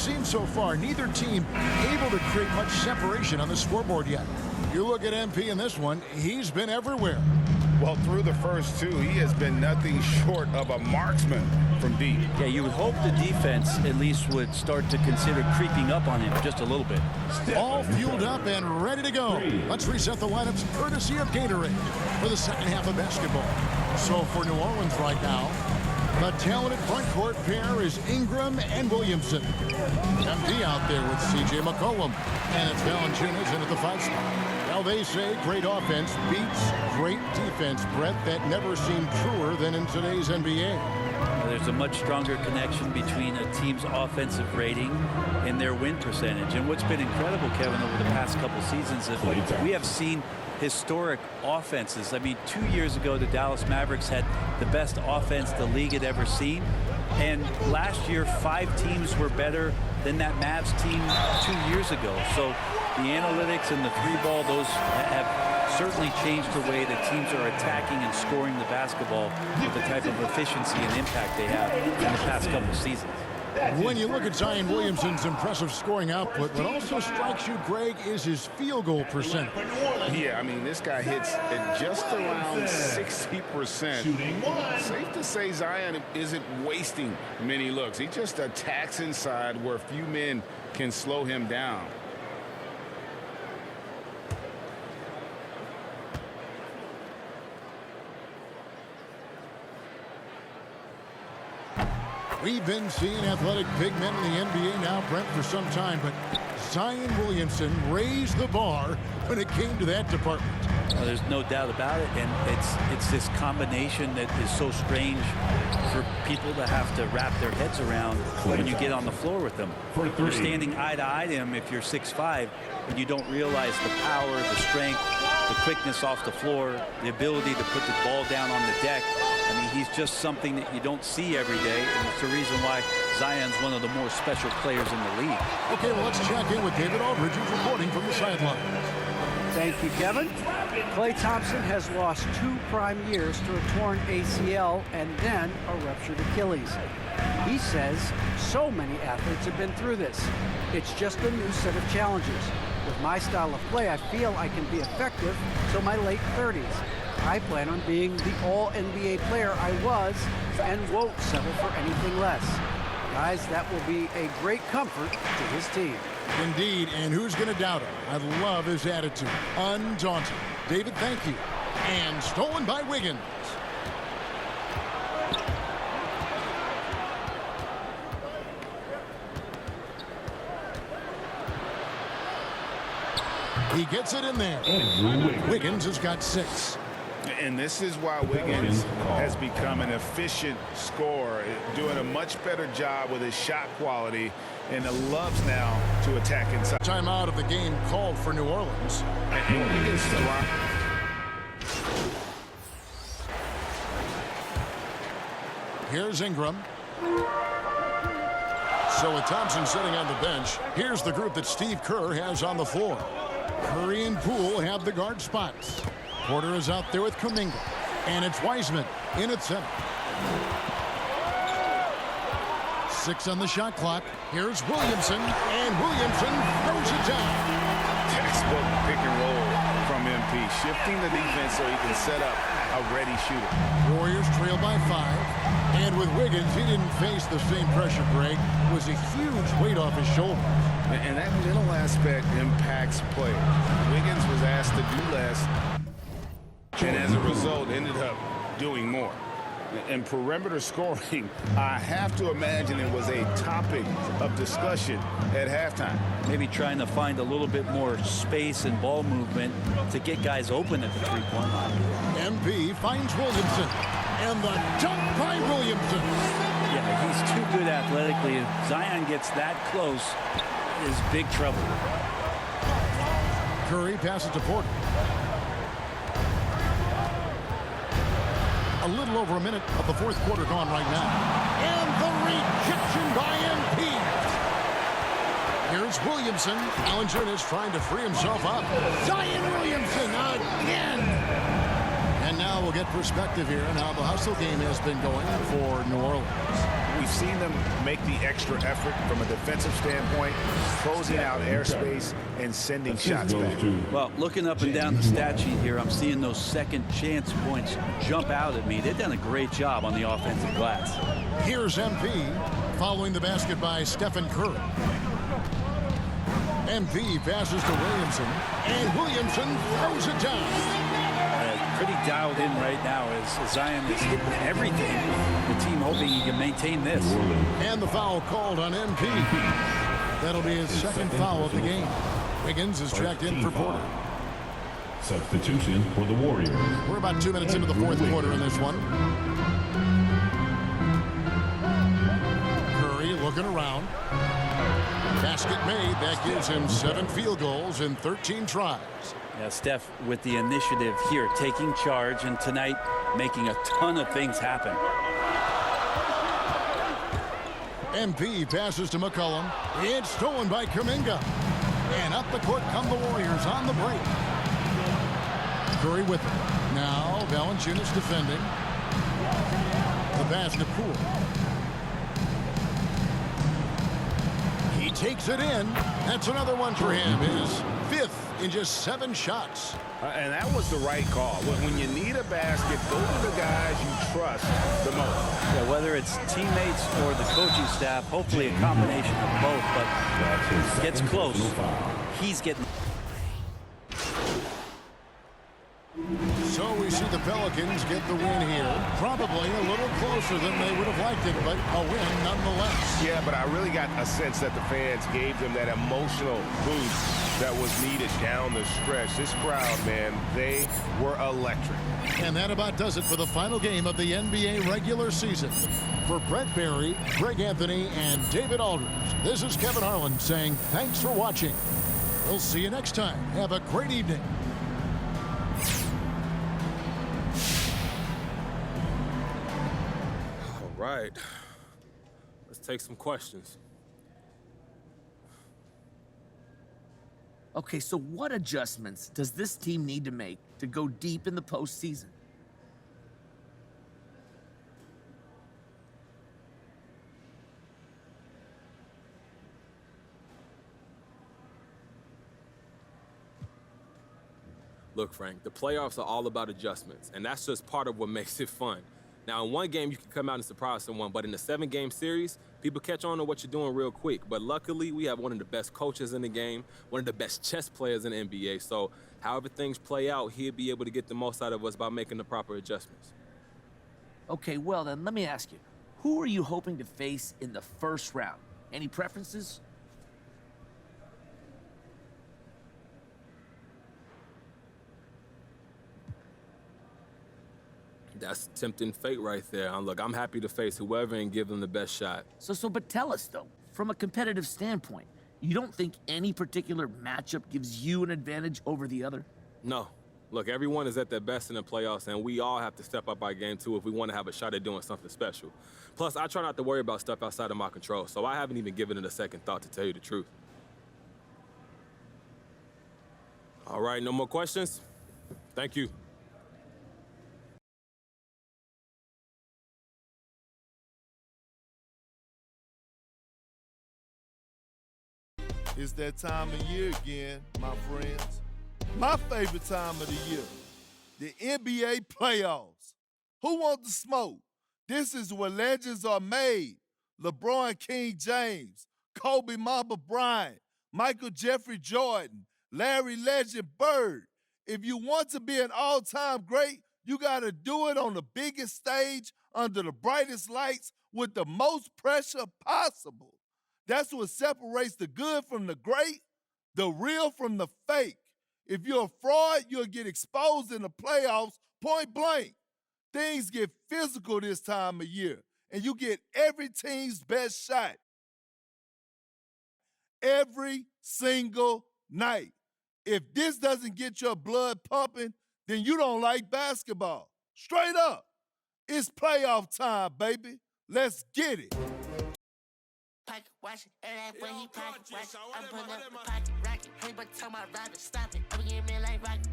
seems so far, neither team able to create much separation on the scoreboard yet. You look at MP in this one, he's been everywhere. Well, through the first two, he has been nothing short of a marksman from deep. Yeah, you would hope the defense at least would start to consider creeping up on him just a little bit. All fueled up and ready to go. Let's reset the lineups courtesy of Gatorade for the second half of basketball. So for New Orleans right now, the talented front court pair is Ingram and Williamson. MD out there with C.J. McCollum. And it's Valanciunas in at the 5 spot. Now they say great offense beats great defense, Brett. That never seemed truer than in today's NBA. There's a much stronger connection between a team's offensive rating and their win percentage. And what's been incredible, Kevin, over the past couple seasons is we have seen historic offenses. I mean, 2 years ago, the Dallas Mavericks had the best offense the league had ever seen. And last year, 5 teams were better than that Mavs team 2 years ago. So the analytics and the 3-ball, those have certainly changed the way that teams are attacking and scoring the basketball with the type of efficiency and impact they have in the past couple seasons. When you look at Zion Williamson's impressive scoring output, what also strikes you, Greg, is his field goal percentage. Yeah, I mean, this guy hits at just around 60%. Safe to say Zion isn't wasting many looks. He just attacks inside where few men can slow him down. We've been seeing athletic big men in the NBA now, Brent, for some time, but Zion Williamson raised the bar when it came to that department. Well, there's no doubt about it, and it's this combination that is so strange for people to have to wrap their heads around when you get on the floor with them. You're standing eye to eye to him if you're 6'5", and you don't realize the power, the strength, the quickness off the floor, the ability to put the ball down on the deck. I mean, he's just something that you don't see every day, and it's the reason why Zion's one of the more special players in the league. Okay, well, let's check in with David Aldridge, who's reporting from the sideline. Thank you, Kevin. Klay Thompson has lost 2 prime years to a torn ACL and then a ruptured Achilles. He says so many athletes have been through this. It's just a new set of challenges. With my style of play, I feel I can be effective till my late 30s. I plan on being the all-NBA player I was and won't settle for anything less. Guys, that will be a great comfort to his team. Indeed, and who's going to doubt him? I love his attitude. Undaunted. David, thank you. And stolen by Wiggins. He gets it in there. Wiggins has got 6. And this is why Wiggins has become an efficient scorer, doing a much better job with his shot quality, and loves now to attack inside. Timeout of the game called for New Orleans. And Wiggins Here's Ingram. So with Thompson sitting on the bench, here's the group that Steve Kerr has on the floor. Curry and Poole have the guard spots. Porter is out there with Kuminga. And it's Wiseman in at center. 6 on the shot clock. Here's Williamson. And Williamson throws it down. Textbook pick and roll from MP. Shifting the defense so he can set up a ready shooter. Warriors trail by 5. And with Wiggins, he didn't face the same pressure, Greg. It was a huge weight off his shoulders. And that middle aspect impacts play. Wiggins was asked to do less, and as a result ended up doing more. And perimeter scoring, I have to imagine it was a topic of discussion at halftime. Maybe trying to find a little bit more space and ball movement to get guys open at the 3-point line. MP finds Williamson. And the dunk by Williamson. Yeah, he's too good athletically. If Zion gets that close, is big trouble. Curry passes to Porter. A little over a minute of the 4th quarter gone right now. And the rejection by MP. Here's Williamson. Valanciunas trying to free himself up. Zion Williamson again. And now we'll get perspective here on how the hustle game has been going for New Orleans. We've seen them make the extra effort from a defensive standpoint, closing out airspace and sending shots back. Well, looking up and down the stat sheet here, I'm seeing those second chance points jump out at me. They've done a great job on the offensive glass. Here's MP following the basket by Stephen Curry. MP passes to Williamson, and Williamson throws it down. Pretty dialed in right now as Zion is hitting everything. The team hoping he can maintain this. And the foul called on MP. That'll be his second foul of the game. Wiggins is checked in for Porter. Substitution for the Warriors. We're about 2 minutes into the fourth quarter in this one. Curry looking around. Basket made. That gives him 7 field goals in 13 tries. Yeah, Steph with the initiative here, taking charge, and tonight making a ton of things happen. MP passes to McCollum. It's stolen by Kuminga. And up the court come the Warriors on the break. Curry with it. Now Valanciunas defending. The pass to Poole. He takes it in. That's another one for him. His 5th in just 7 shots. And that was the right call. When you need a basket, those are the guys you trust the most. Yeah, whether it's teammates or the coaching staff, hopefully a combination of both, but gets close. He's getting... So we see the Pelicans get the win here. Probably a little closer than they would have liked it, but a win nonetheless. Yeah, but I really got a sense that the fans gave them that emotional boost that was needed down the stretch. This crowd, man, they were electric. And that about does it for the final game of the NBA regular season. For Brett Barry, Greg Anthony, and David Aldridge, this is Kevin Harlan saying thanks for watching. We'll see you next time. Have a great evening. All right. Let's take some questions. Okay, so what adjustments does this team need to make to go deep in the postseason? Look, Frank, the playoffs are all about adjustments, and that's just part of what makes it fun. Now, in one game, you can come out and surprise someone, but in a 7-game series, people catch on to what you're doing real quick. But luckily, we have one of the best coaches in the game, one of the best chess players in the NBA. So however things play out, he'll be able to get the most out of us by making the proper adjustments. Okay, well then, let me ask you. Who are you hoping to face in the first round? Any preferences? That's tempting fate right there. Look, I'm happy to face whoever and give them the best shot. But tell us, though, from a competitive standpoint, you don't think any particular matchup gives you an advantage over the other? No. Look, everyone is at their best in the playoffs, and we all have to step up our game, too, if we want to have a shot at doing something special. Plus, I try not to worry about stuff outside of my control, so I haven't even given it a second thought, to tell you the truth. All right, no more questions? Thank you. It's that time of year again, my friends. My favorite time of the year, the NBA playoffs. Who wants the smoke? This is where legends are made. LeBron King James, Kobe Mamba Bryant, Michael Jeffrey Jordan, Larry Legend Bird. If you want to be an all-time great, you got to do it on the biggest stage under the brightest lights with the most pressure possible. That's what separates the good from the great, the real from the fake. If you're a fraud, you'll get exposed in the playoffs point blank. Things get physical this time of year, and you get every team's best shot every single night. If this doesn't get your blood pumping, then you don't like basketball. Straight up. It's playoff time, baby. Let's get it. Pocket watch it, and that when he pocket watch it, I'm putting up the pocket racket. Hey, but tell my rider, stop it. I'm getting me like rocket.